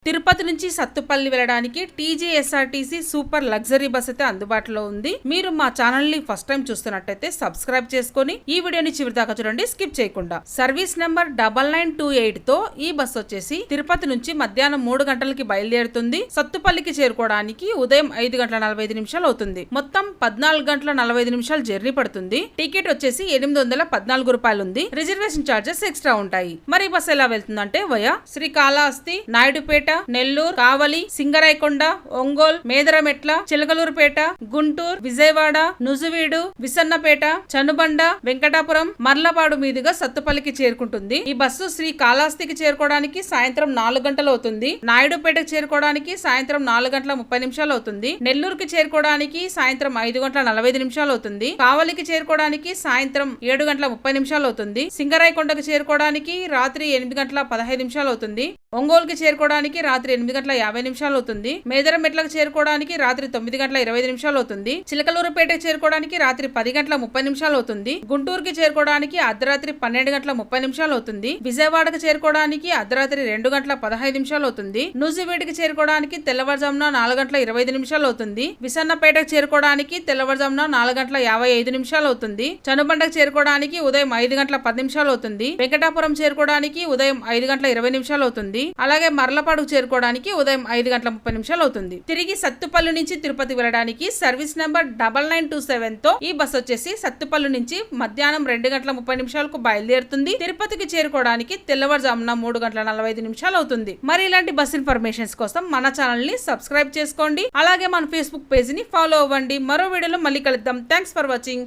తిరుపతి నుంచి సత్తుపల్లి వెళ్ళడానికి TGSRTC super luxury bus అయితే అందుబాటులో ఉంది. మీరు మా ఛానల్ ని ఫస్ట్ టైం చూస్తున్నట్టయితే సబ్స్క్రైబ్ చేసుకుని ఈ వీడియోని చివరి దాకా చూడండి, స్కిప్ చేయకుండా. సర్వీస్ నెంబర్ 9928 తో ఈ బస్ వచ్చేసి తిరుపతి నుంచి మధ్యాహ్నం 3 గంటలకి బయలుదేరుతుంది. సత్తుపల్లికి చేరుకోవడానికి ఉదయం 5:45 అవుతుంది. మొత్తం 14:45 జర్నీ పడుతుంది. టికెట్ వచ్చేసి 814 రూపాయలు ఉంది. రిజర్వేషన్ చార్జెస్ ఎక్స్ట్రా ఉంటాయి. మరి ఈ బస్ ఎలా వెళ్తుందంటే వయా శ్రీకాళహస్తి, నాయుడుపేట, నెల్లూరు, కావలి, సింగరైకొండ, ఒంగోల్, మేదరమెట్ల, చిలకలూరుపేట, గుంటూరు, విజయవాడ, నుజువీడు, విసన్నపేట, చనుబండ, వెంకటాపురం, మర్లపాడు మీదుగా సత్తుపల్లికి చేరుకుంటుంది. ఈ బస్సు శ్రీకాళహస్తికి చేరుకోవడానికి సాయంత్రం 4 గంటలు అవుతుంది. నాయుడుపేటకు చేరుకోవడానికి సాయంత్రం 4:30 అవుతుంది. నెల్లూరుకి చేరుకోవడానికి సాయంత్రం 5:45 అవుతుంది. కావలికి చేరుకోవడానికి సాయంత్రం 7:30 అవుతుంది. సింగరైకొండకు చేరుకోవడానికి రాత్రి 8:15 అవుతుంది. ఒంగోలుకి చేరుకోవడానికి రాత్రి 8:50 అవుతుంది. మేదరమెట్లకు చేరుకోవడానికి రాత్రి 9:20 అవుతుంది. చిలకలూరుపేటకు చేరుకోవడానికి రాత్రి 10:30 అవుతుంది. గుంటూరుకి చేరుకోవడానికి అర్ధరాత్రి 12:30 అవుతుంది. విజయవాడకు చేరుకోవడానికి అర్ధరాత్రి 2:15 అవుతుంది. నూజివీడుకి చేరుకోవడానికి తెల్లవారుజామున 4:25 అవుతుంది. విసన్నపేటకు చేరుకోవడానికి తెల్లవారుజామున 4:55 అవుతుంది. చనుబండకు చేరుకోవడానికి ఉదయం 5:10 అవుతుంది. వెంకటాపురం చేరుకోవడానికి ఉదయం 5:20 అవుతుంది. అలాగే మర్లపాడుకు చేరుకోవడానికి ఉదయం 5:30 అవుతుంది. తిరిగి సత్తుపల్లి నుంచి తిరుపతి వెళ్ళడానికి సర్వీస్ నెంబర్ 9927 తో ఈ బస్ వచ్చేసి సత్తుపల్లి నుంచి మధ్యాహ్నం 2:30 బయలుదేరుతుంది. తిరుపతికి చేరుకోవడానికి తెల్లవారుజామున 3:45 అవుతుంది. మరి ఇలాంటి బస్ ఇన్ఫర్మేషన్స్ కోసం మన ఛానల్ ని సబ్స్క్రైబ్ చేసుకోండి. అలాగే మన ఫేస్బుక్ పేజ్ ని ఫాలో అవ్వండి. మరో వీడియోలో మళ్ళీ కలుద్దాం. Thanks for watching.